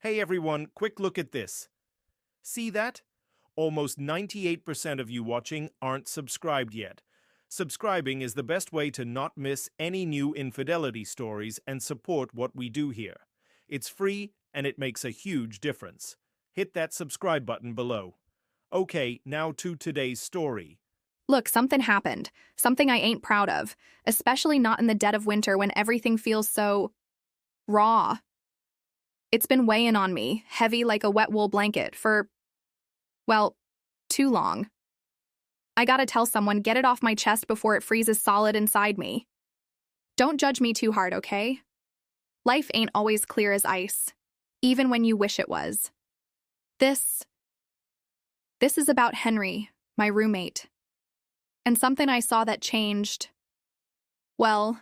Hey everyone, quick look at this. See that? Almost 98% of you watching aren't subscribed yet. Subscribing is the best way to not miss any new infidelity stories and support what we do here. It's free and it makes a huge difference. Hit that subscribe button below. Okay, now to today's story. Look, something happened. Something I ain't proud of, especially not in the dead of winter when everything feels so raw. It's been weighing on me, heavy like a wet wool blanket, for, well, too long. I gotta tell someone, get it off my chest before it freezes solid inside me. Don't judge me too hard, okay? Life ain't always clear as ice, even when you wish it was. This is about Henry, my roommate, and something I saw that changed, well,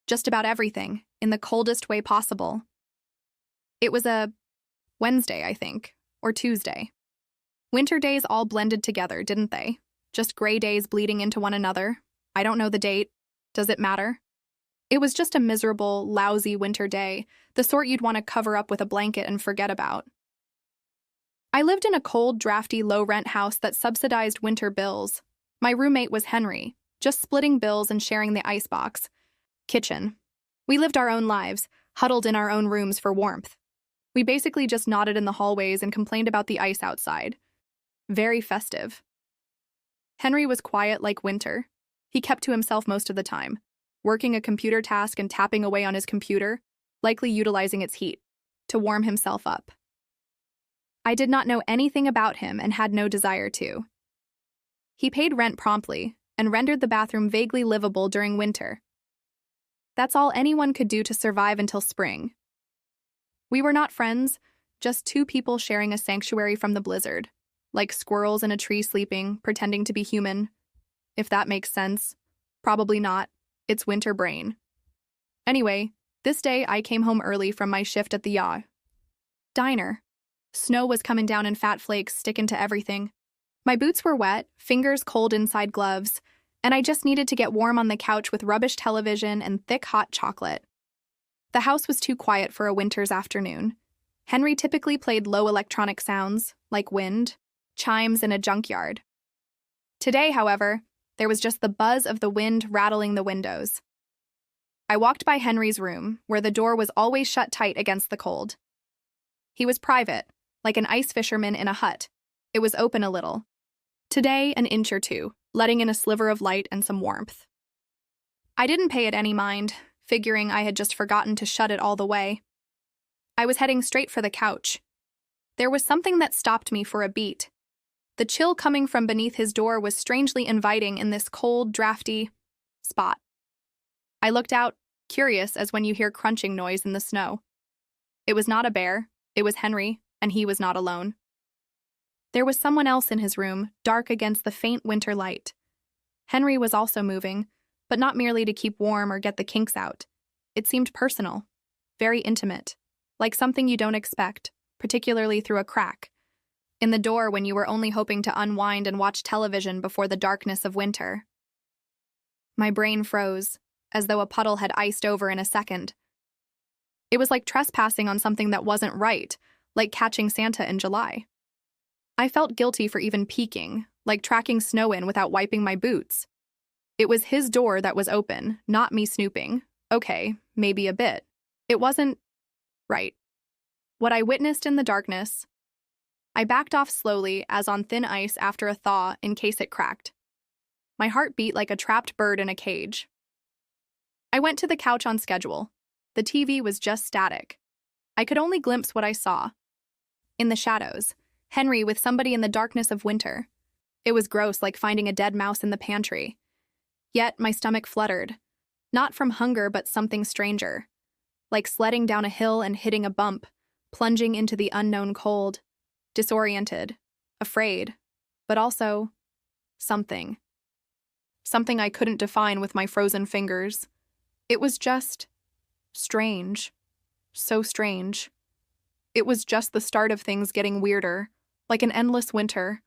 just about everything in the coldest way possible. It was a Wednesday, I think, or Tuesday. Winter days all blended together, didn't they? Just gray days bleeding into one another. I don't know the date. Does it matter? It was just a miserable, lousy winter day, the sort you'd want to cover up with a blanket and forget about. I lived in a cold, drafty, low-rent house that subsidized winter bills. My roommate was Henry, just splitting bills and sharing the icebox. Kitchen. We lived our own lives, huddled in our own rooms for warmth. We basically just nodded in the hallways and complained about the ice outside. Very festive. Henry was quiet like winter. He kept to himself most of the time, working a computer task and tapping away on his computer, likely utilizing its heat to warm himself up. I did not know anything about him and had no desire to. He paid rent promptly and rendered the bathroom vaguely livable during winter. That's all anyone could do to survive until spring. We were not friends, just two people sharing a sanctuary from the blizzard, like squirrels in a tree sleeping, pretending to be human. If that makes sense. Probably not. It's winter brain. Anyway, this day I came home early from my shift at the diner. Snow was coming down in fat flakes, sticking to everything. My boots were wet, fingers cold inside gloves, and I just needed to get warm on the couch with rubbish television and thick hot chocolate. The house was too quiet for a winter's afternoon. Henry typically played low electronic sounds, like wind, chimes in a junkyard. Today, however, there was just the buzz of the wind rattling the windows. I walked by Henry's room, where the door was always shut tight against the cold. He was private, like an ice fisherman in a hut. It was open a little. Today, an inch or two, letting in a sliver of light and some warmth. I didn't pay it any mind, figuring I had just forgotten to shut it all the way. I was heading straight for the couch. There was something that stopped me for a beat. The chill coming from beneath his door was strangely inviting in this cold, drafty spot. I looked out, curious as when you hear crunching noise in the snow. It was not a bear, it was Henry, and he was not alone. There was someone else in his room, dark against the faint winter light. Henry was also moving, but not merely to keep warm or get the kinks out. It seemed personal, very intimate, like something you don't expect, particularly through a crack in the door when you were only hoping to unwind and watch television before the darkness of winter. My brain froze, as though a puddle had iced over in a second. It was like trespassing on something that wasn't right, like catching Santa in July. I felt guilty for even peeking, like tracking snow in without wiping my boots. It was his door that was open, not me snooping. Okay, maybe a bit. It wasn't right. What I witnessed in the darkness, I backed off slowly as on thin ice after a thaw in case it cracked. My heart beat like a trapped bird in a cage. I went to the couch on schedule. The TV was just static. I could only glimpse what I saw. In the shadows, Henry with somebody in the darkness of winter. It was gross, like finding a dead mouse in the pantry. Yet my stomach fluttered. Not from hunger, but something stranger. Like sledding down a hill and hitting a bump, plunging into the unknown cold. Disoriented, afraid, but also something. Something I couldn't define with my frozen fingers. It was just strange. So strange. It was just the start of things getting weirder, like an endless winter.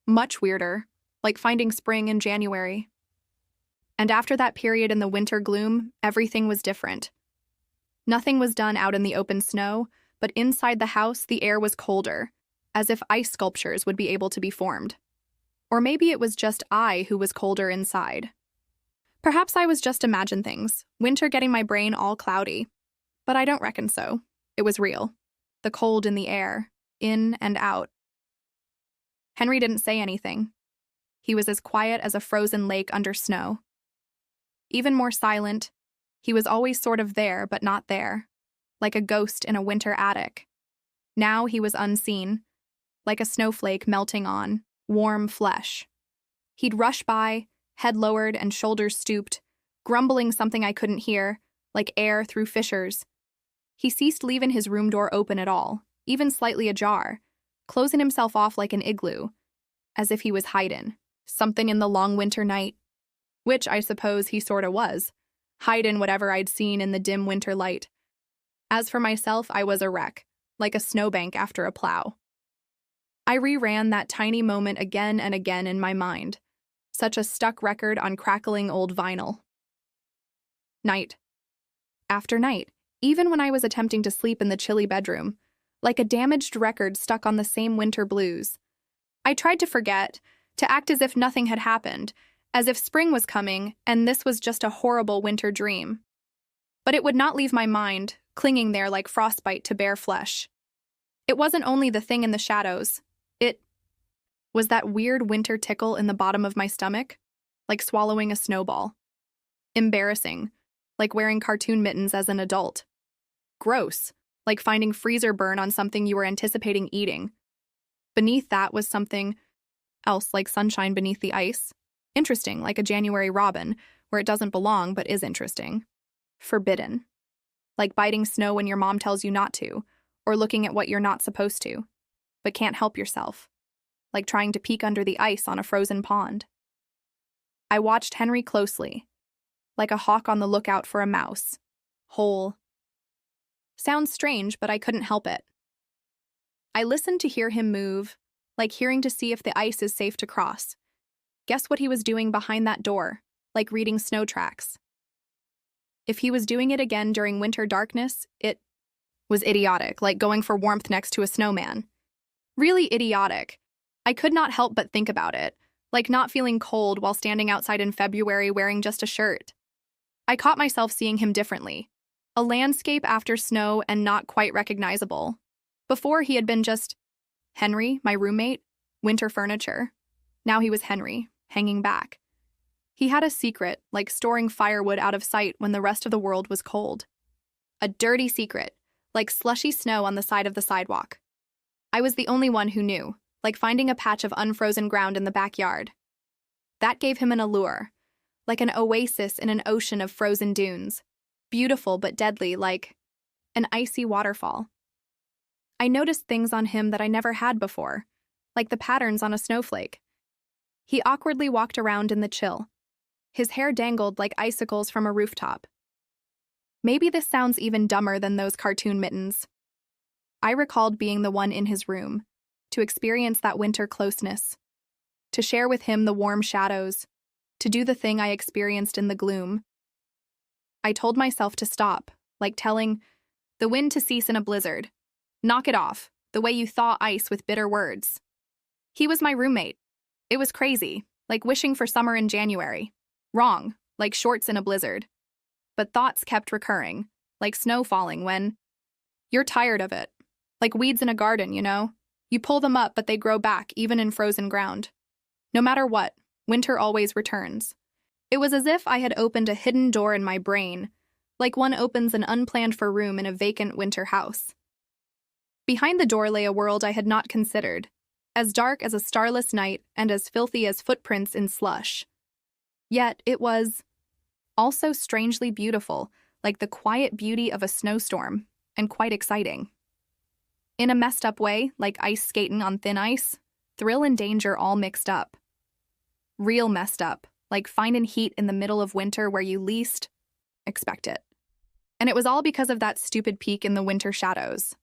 Much weirder, like finding spring in January. And after that period in the winter gloom, everything was different. Nothing was done out in the open snow, but inside the house, the air was colder, as if ice sculptures would be able to be formed. Or maybe it was just I who was colder inside. Perhaps I was just imagining things, winter getting my brain all cloudy. But I don't reckon so. It was real. The cold in the air, in and out. Henry didn't say anything. He was as quiet as a frozen lake under snow. Even more silent, he was always sort of there but not there, like a ghost in a winter attic. Now he was unseen, like a snowflake melting on warm flesh. He'd rush by, head lowered and shoulders stooped, grumbling something I couldn't hear, like air through fissures. He ceased leaving his room door open at all, even slightly ajar, closing himself off like an igloo, as if he was hiding something in the long winter night, which I suppose he sorta was, hiding whatever I'd seen in the dim winter light. As for myself, I was a wreck, like a snowbank after a plow. I reran that tiny moment again and again in my mind, such a stuck record on crackling old vinyl. Night after night, even when I was attempting to sleep in the chilly bedroom, like a damaged record stuck on the same winter blues. I tried to forget, to act as if nothing had happened, as if spring was coming and this was just a horrible winter dream. But it would not leave my mind, clinging there like frostbite to bare flesh. It wasn't only the thing in the shadows. It was that weird winter tickle in the bottom of my stomach, like swallowing a snowball. Embarrassing, like wearing cartoon mittens as an adult. Gross, like finding freezer burn on something you were anticipating eating. Beneath that was something else, like sunshine beneath the ice. Interesting, like a January robin, where it doesn't belong but is interesting. Forbidden. Like biting snow when your mom tells you not to, or looking at what you're not supposed to, but can't help yourself. Like trying to peek under the ice on a frozen pond. I watched Henry closely, like a hawk on the lookout for a mouse. Whole. Sounds strange, but I couldn't help it. I listened to hear him move, like hearing to see if the ice is safe to cross. Guess what he was doing behind that door, like reading snow tracks. If he was doing it again during winter darkness, it was idiotic, like going for warmth next to a snowman. Really idiotic. I could not help but think about it, like not feeling cold while standing outside in February wearing just a shirt. I caught myself seeing him differently. A landscape after snow and not quite recognizable. Before he had been just Henry, my roommate, winter furniture. Now he was Henry, hanging back. He had a secret, like storing firewood out of sight when the rest of the world was cold. A dirty secret, like slushy snow on the side of the sidewalk. I was the only one who knew, like finding a patch of unfrozen ground in the backyard. That gave him an allure, like an oasis in an ocean of frozen dunes. Beautiful but deadly, like an icy waterfall. I noticed things on him that I never had before, like the patterns on a snowflake. He awkwardly walked around in the chill. His hair dangled like icicles from a rooftop. Maybe this sounds even dumber than those cartoon mittens. I recalled being the one in his room, to experience that winter closeness, to share with him the warm shadows, to do the thing I experienced in the gloom. I told myself to stop, like telling the wind to cease in a blizzard. Knock it off, the way you thaw ice with bitter words. He was my roommate. It was crazy, like wishing for summer in January. Wrong, like shorts in a blizzard. But thoughts kept recurring, like snow falling when you're tired of it. Like weeds in a garden, you know? You pull them up, but they grow back, even in frozen ground. No matter what, winter always returns. It was as if I had opened a hidden door in my brain, like one opens an unplanned-for room in a vacant winter house. Behind the door lay a world I had not considered, as dark as a starless night and as filthy as footprints in slush. Yet it was also strangely beautiful, like the quiet beauty of a snowstorm, and quite exciting. In a messed-up way, like ice skating on thin ice, thrill and danger all mixed up. Real messed up, like finding heat in the middle of winter where you least expect it. And it was all because of that stupid peak in the winter shadows.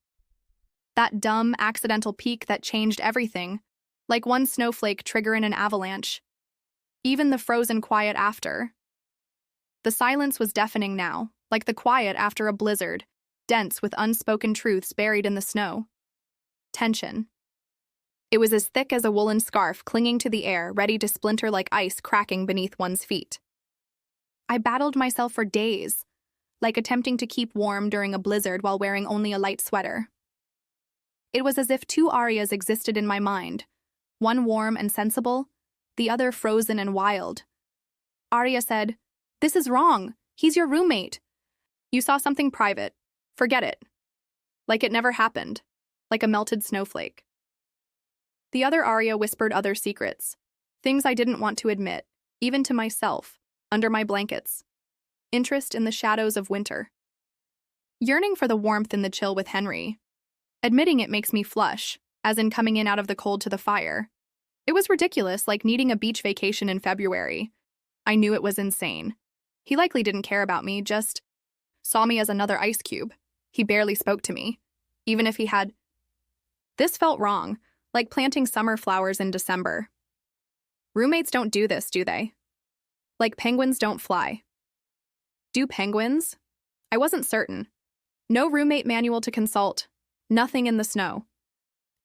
That dumb, accidental peak that changed everything, like one snowflake triggering an avalanche. Even the frozen quiet after. The silence was deafening now, like the quiet after a blizzard, dense with unspoken truths buried in the snow. Tension. It was as thick as a woolen scarf clinging to the air, ready to splinter like ice cracking beneath one's feet. I battled myself for days, like attempting to keep warm during a blizzard while wearing only a light sweater. It was as if two Arias existed in my mind, one warm and sensible, the other frozen and wild. Arya said, "This is wrong. He's your roommate. You saw something private. Forget it." Like it never happened, like a melted snowflake. The other Arya whispered other secrets, things I didn't want to admit, even to myself, under my blankets. Interest in the shadows of winter. Yearning for the warmth in the chill with Henry. Admitting it makes me flush, as in coming in out of the cold to the fire. It was ridiculous, like needing a beach vacation in February. I knew it was insane. He likely didn't care about me, just saw me as another ice cube. He barely spoke to me, even if he had. This felt wrong, like planting summer flowers in December. Roommates don't do this, do they? Like penguins don't fly. Do penguins? I wasn't certain. No roommate manual to consult. Nothing in the snow.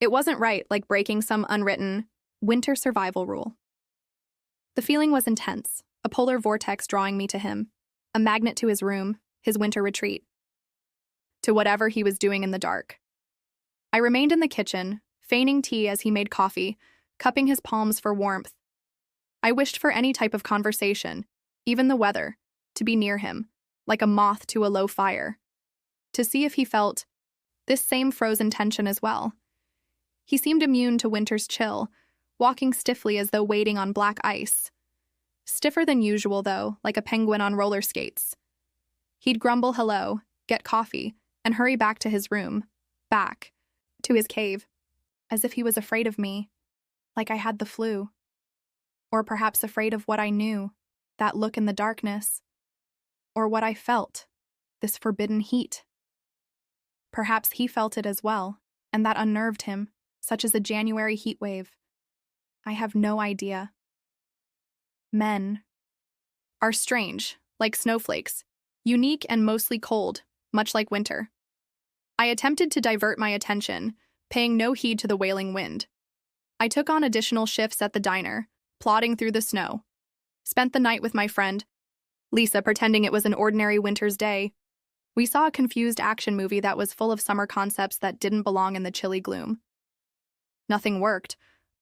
It wasn't right, like breaking some unwritten winter survival rule. The feeling was intense, a polar vortex drawing me to him, a magnet to his room, his winter retreat, to whatever he was doing in the dark. I remained in the kitchen, feigning tea as he made coffee, cupping his palms for warmth. I wished for any type of conversation, even the weather, to be near him, like a moth to a low fire, to see if he felt this same frozen tension as well. He seemed immune to winter's chill, walking stiffly as though wading on black ice. Stiffer than usual, though, like a penguin on roller skates. He'd grumble hello, get coffee, and hurry back to his room, back, to his cave, as if he was afraid of me, like I had the flu. Or perhaps afraid of what I knew, that look in the darkness. Or what I felt, this forbidden heat. Perhaps he felt it as well, and that unnerved him, such as a January heat wave. I have no idea. Men are strange, like snowflakes, unique and mostly cold, much like winter. I attempted to divert my attention, paying no heed to the wailing wind. I took on additional shifts at the diner, plodding through the snow. Spent the night with my friend, Lisa, pretending it was an ordinary winter's day. We saw a confused action movie that was full of summer concepts that didn't belong in the chilly gloom. Nothing worked,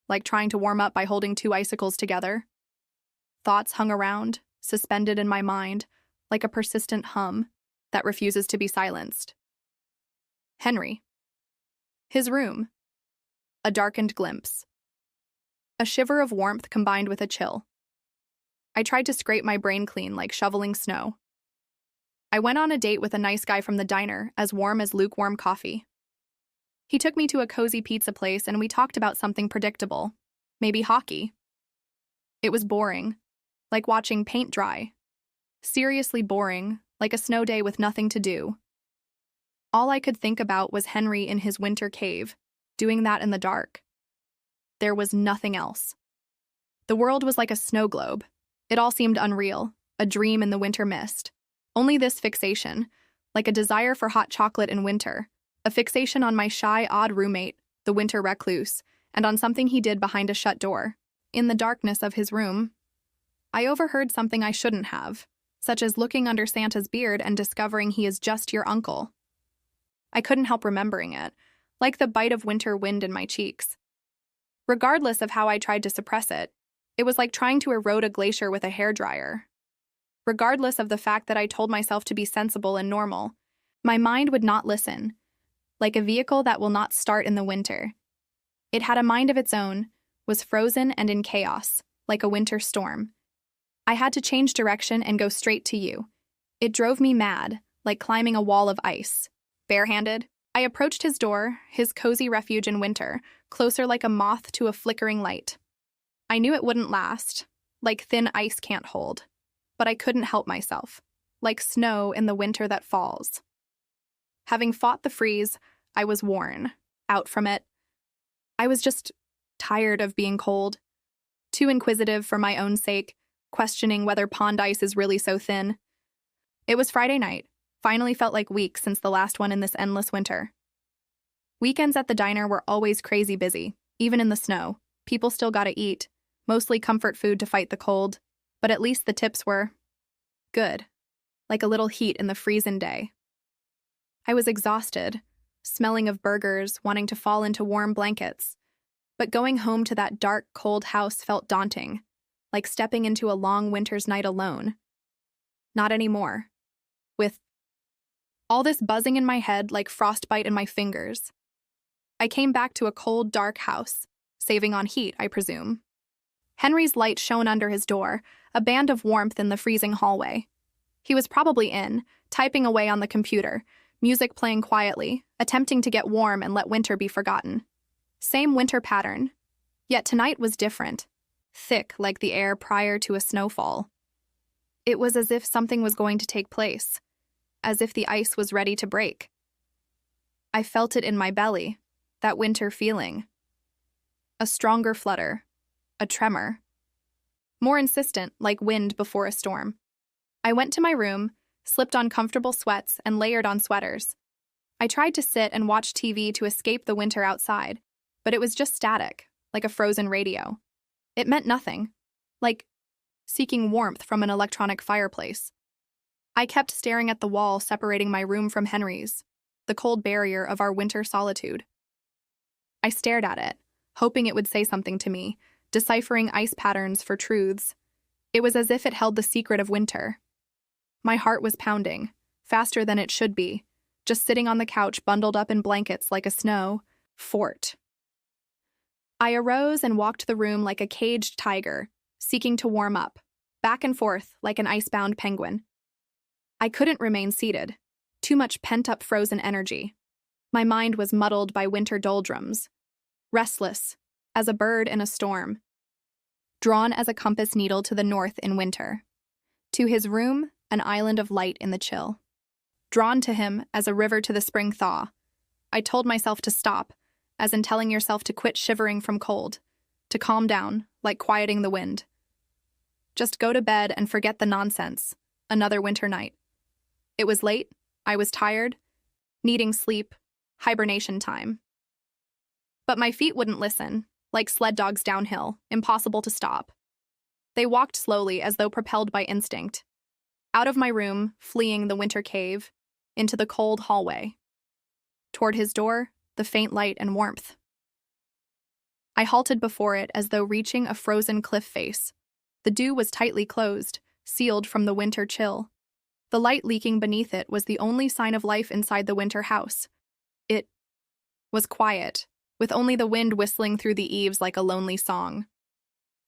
like trying to warm up by holding two icicles together. Thoughts hung around, suspended in my mind, like a persistent hum that refuses to be silenced. Henry. His room. A darkened glimpse. A shiver of warmth combined with a chill. I tried to scrape my brain clean like shoveling snow. I went on a date with a nice guy from the diner, as warm as lukewarm coffee. He took me to a cozy pizza place and we talked about something predictable, maybe hockey. It was boring, like watching paint dry. Seriously boring, like a snow day with nothing to do. All I could think about was Henry in his winter cave, doing that in the dark. There was nothing else. The world was like a snow globe. It all seemed unreal, a dream in the winter mist. Only this fixation, like a desire for hot chocolate in winter, a fixation on my shy, odd roommate, the winter recluse, and on something he did behind a shut door. In the darkness of his room, I overheard something I shouldn't have, such as looking under Santa's beard and discovering he is just your uncle. I couldn't help remembering it, like the bite of winter wind in my cheeks. Regardless of how I tried to suppress it, it was like trying to erode a glacier with a hairdryer. Regardless of the fact that I told myself to be sensible and normal, my mind would not listen, like a vehicle that will not start in the winter. It had a mind of its own, was frozen and in chaos, like a winter storm. I had to change direction and go straight to you. It drove me mad, like climbing a wall of ice. Barehanded, I approached his door, his cozy refuge in winter, closer like a moth to a flickering light. I knew it wouldn't last, like thin ice can't hold. But I couldn't help myself, like snow in the winter that falls. Having fought the freeze, I was worn, out from it. I was just tired of being cold, too inquisitive for my own sake, questioning whether pond ice is really so thin. It was Friday night, Finally felt like weeks since the last one in this endless winter. Weekends at the diner were always crazy busy, even in the snow. People still gotta eat, mostly comfort food to fight the cold, but at least the tips were good, like a little heat in the freezing day. I was exhausted, smelling of burgers, wanting to fall into warm blankets. But going home to that dark, cold house felt daunting, like stepping into a long winter's night alone. Not anymore. With all this buzzing in my head like frostbite in my fingers. I came back to a cold, dark house, saving on heat, I presume. Henry's light shone under his door, a band of warmth in the freezing hallway. He was probably in, typing away on the computer, music playing quietly, attempting to get warm and let winter be forgotten. Same winter pattern. Yet tonight was different. Thick like the air prior to a snowfall. It was as if something was going to take place, as if the ice was ready to break. I felt it in my belly, that winter feeling. A stronger flutter, a tremor. More insistent, like wind before a storm. I went to my room, slipped on comfortable sweats, and layered on sweaters. I tried to sit and watch TV to escape the winter outside, but it was just static, like a frozen radio. It meant nothing, like seeking warmth from an electronic fireplace. I kept staring at the wall separating my room from Henry's, the cold barrier of our winter solitude. I stared at it, hoping it would say something to me, deciphering ice patterns for truths. It was as if it held the secret of winter. My heart was pounding, faster than it should be, just sitting on the couch bundled up in blankets like a snow fort. I arose and walked the room like a caged tiger, seeking to warm up, back and forth like an icebound penguin. I couldn't remain seated. Too much pent-up frozen energy. My mind was muddled by winter doldrums. Restless, as a bird in a storm. Drawn as a compass needle to the north in winter. To his room, an island of light in the chill. Drawn to him as a river to the spring thaw. I told myself to stop, as in telling yourself to quit shivering from cold, to calm down, like quieting the wind. Just go to bed and forget the nonsense. Another winter night. It was late, I was tired, needing sleep, hibernation time. But my feet wouldn't listen, like sled dogs downhill, impossible to stop. They walked slowly as though propelled by instinct. Out of my room, fleeing the winter cave, into the cold hallway. Toward his door, the faint light and warmth. I halted before it as though reaching a frozen cliff face. The dew was tightly closed, sealed from the winter chill. The light leaking beneath it was the only sign of life inside the winter house. It was quiet, with only the wind whistling through the eaves like a lonely song.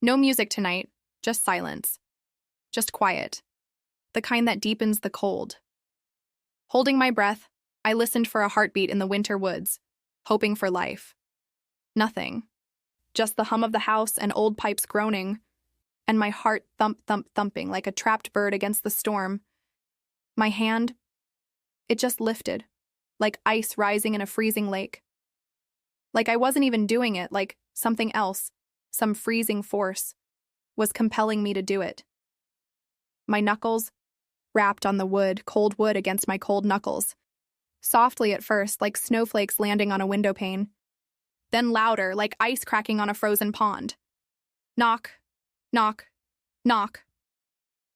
No music tonight, just silence. Just quiet. The kind that deepens the cold. Holding my breath, I listened for a heartbeat in the winter woods, hoping for life. Nothing. Just the hum of the house and old pipes groaning, and my heart thumping like a trapped bird against the storm. My hand, it just lifted, like ice rising in a freezing lake. Like I wasn't even doing it, like something else, some freezing force, was compelling me to do it. My knuckles rapped on the wood, cold wood against my cold knuckles. Softly at first, like snowflakes landing on a window pane. Then louder, like ice cracking on a frozen pond. Knock, knock, knock.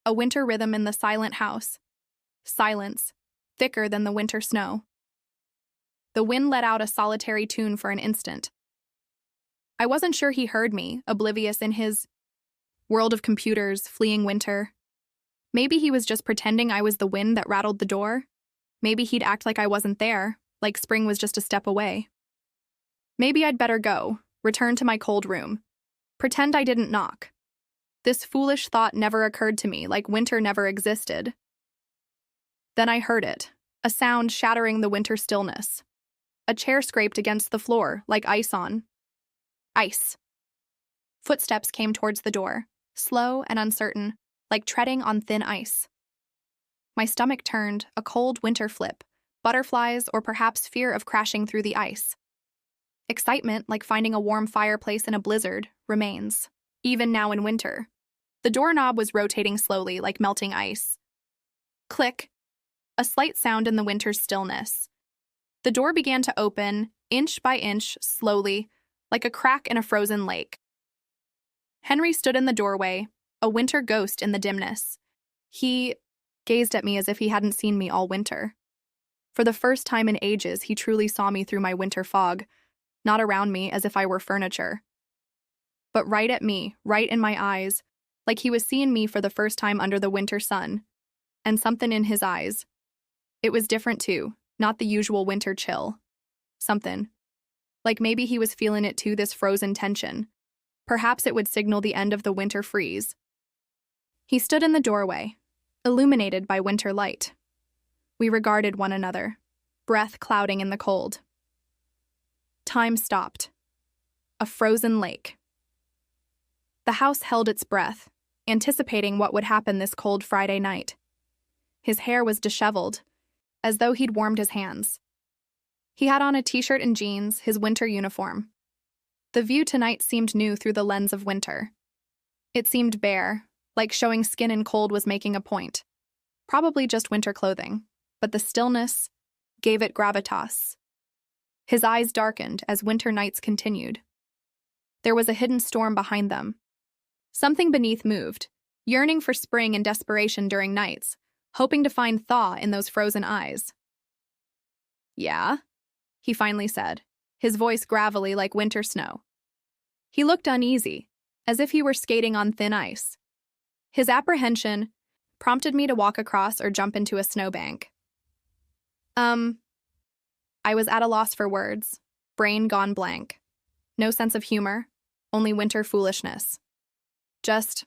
A winter rhythm in the silent house. Silence, thicker than the winter snow. The wind let out a solitary tune for an instant. I wasn't sure he heard me, oblivious in his world of computers, fleeing winter. Maybe he was just pretending I was the wind that rattled the door. Maybe he'd act like I wasn't there, like spring was just a step away. Maybe I'd better go, return to my cold room. Pretend I didn't knock. This foolish thought never occurred to me, like winter never existed. Then I heard it, a sound shattering the winter stillness. A chair scraped against the floor, like ice on ice. Footsteps came towards the door, slow and uncertain, like treading on thin ice. My stomach turned, a cold winter flip, butterflies or perhaps fear of crashing through the ice. Excitement, like finding a warm fireplace in a blizzard, remains, even now in winter. The doorknob was rotating slowly, like melting ice. Click. a slight sound in the winter's stillness. The door began to open, inch by inch, slowly, like a crack in a frozen lake. Henry stood in the doorway, a winter ghost in the dimness. He gazed at me as if he hadn't seen me all winter. For the first time in ages, he truly saw me through my winter fog, not around me as if I were furniture, but right at me, right in my eyes, like he was seeing me for the first time under the winter sun. And something in his eyes. It was different too, not the usual winter chill. Something. Like maybe he was feeling it too, this frozen tension. Perhaps it would signal the end of the winter freeze. He stood in the doorway, illuminated by winter light. We regarded one another, breath clouding in the cold. Time stopped. A frozen lake. The house held its breath, anticipating what would happen this cold Friday night. His hair was disheveled, as though he'd warmed his hands. He had on a t-shirt and jeans, his winter uniform. The view tonight seemed new through the lens of winter. It seemed bare, like showing skin in cold was making a point. Probably just winter clothing, but the stillness gave it gravitas. His eyes darkened as winter nights continued. There was a hidden storm behind them. Something beneath moved, yearning for spring and desperation during nights, hoping to find thaw in those frozen eyes. "Yeah?" he finally said, his voice gravelly like winter snow. He looked uneasy, as if he were skating on thin ice. His apprehension prompted me to walk across or jump into a snowbank. I was at a loss for words, brain gone blank. No sense of humor, only winter foolishness. Just,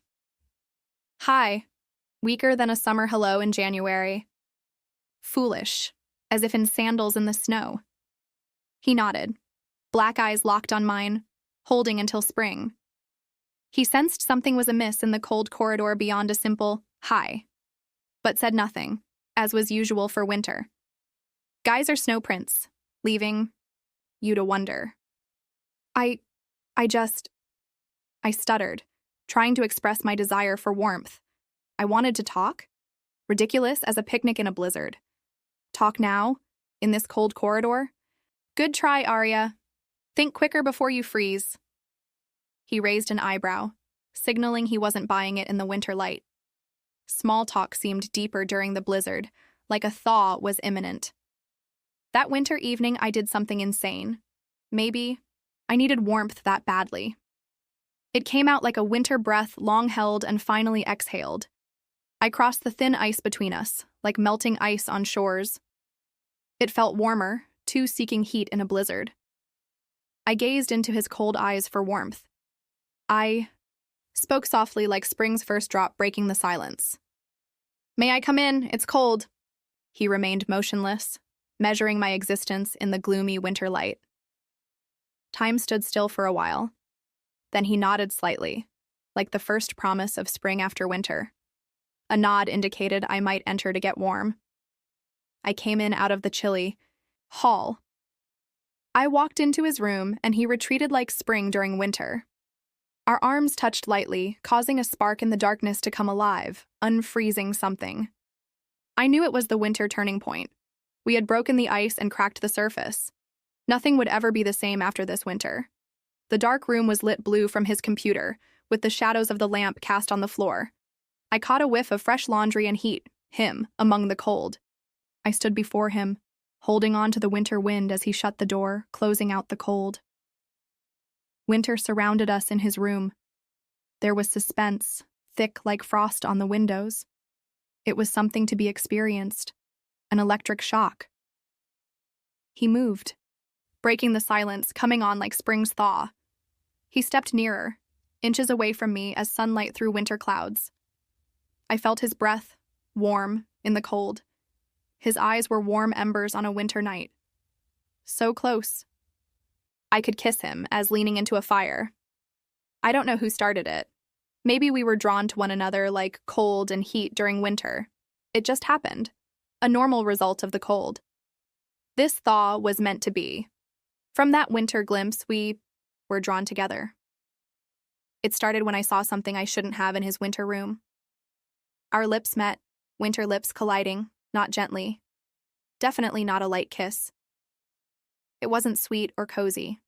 hi, weaker than a summer hello in January. Foolish, as if in sandals in the snow. He nodded, black eyes locked on mine, holding until spring. He sensed something was amiss in the cold corridor beyond a simple hi, but said nothing, as was usual for winter. Guys are snow prints, leaving you to wonder. I stuttered, trying to express my desire for warmth. I wanted to talk? Ridiculous as a picnic in a blizzard. Talk now? In this cold corridor? Good try, Arya. Think quicker before you freeze. He raised an eyebrow, signaling he wasn't buying it in the winter light. Small talk seemed deeper during the blizzard, like a thaw was imminent. That winter evening, I did something insane. Maybe I needed warmth that badly. It came out like a winter breath, long held and finally exhaled. I crossed the thin ice between us, like melting ice on shores. It felt warmer, too, seeking heat in a blizzard. I gazed into his cold eyes for warmth. I spoke softly like spring's first drop breaking the silence. "May I come in? It's cold." He remained motionless, measuring my existence in the gloomy winter light. Time stood still for a while. Then he nodded slightly, like the first promise of spring after winter. A nod indicated I might enter to get warm. I came in out of the chilly hall. I walked into his room, and he retreated like spring during winter. Our arms touched lightly, causing a spark in the darkness to come alive, unfreezing something. I knew it was the winter turning point. We had broken the ice and cracked the surface. Nothing would ever be the same after this winter. The dark room was lit blue from his computer, with the shadows of the lamp cast on the floor. I caught a whiff of fresh laundry and heat, him, among the cold. I stood before him, holding on to the winter wind as he shut the door, closing out the cold. Winter surrounded us in his room. There was suspense, thick like frost on the windows. It was something to be experienced, an electric shock. He moved, breaking the silence, coming on like spring's thaw. He stepped nearer, inches away from me as sunlight through winter clouds. I felt his breath, warm, in the cold. His eyes were warm embers on a winter night. So close. I could kiss him as leaning into a fire. I don't know who started it. Maybe we were drawn to one another like cold and heat during winter. It just happened. A normal result of the cold. This thaw was meant to be. From that winter glimpse, we were drawn together. It started when I saw something I shouldn't have in his winter room. Our lips met, winter lips colliding, not gently. Definitely not a light kiss. It wasn't sweet or cozy.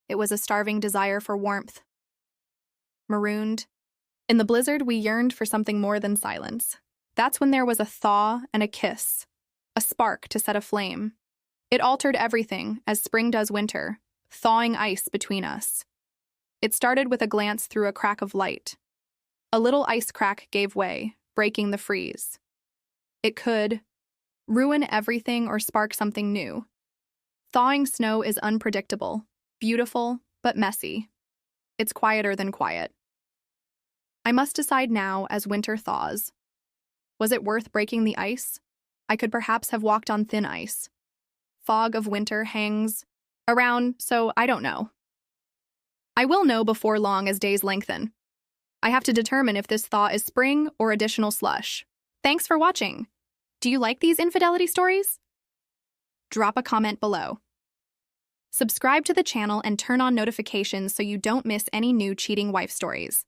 It was a starving desire for warmth. Marooned. In the blizzard, we yearned for something more than silence. That's when there was a thaw and a kiss, a spark to set a flame. It altered everything, as spring does winter, thawing ice between us. It started with a glance through a crack of light. A little ice crack gave way, breaking the freeze. It could ruin everything or spark something new. Thawing snow is unpredictable, beautiful, but messy. It's quieter than quiet. I must decide now as winter thaws. Was it worth breaking the ice? I could perhaps have walked on thin ice. Fog of winter hangs around, so I don't know. I will know before long as days lengthen. I have to determine if this thaw is spring or additional slush. Thanks for watching. Do you like these infidelity stories? Drop a comment below. Subscribe to the channel and turn on notifications so you don't miss any new cheating wife stories.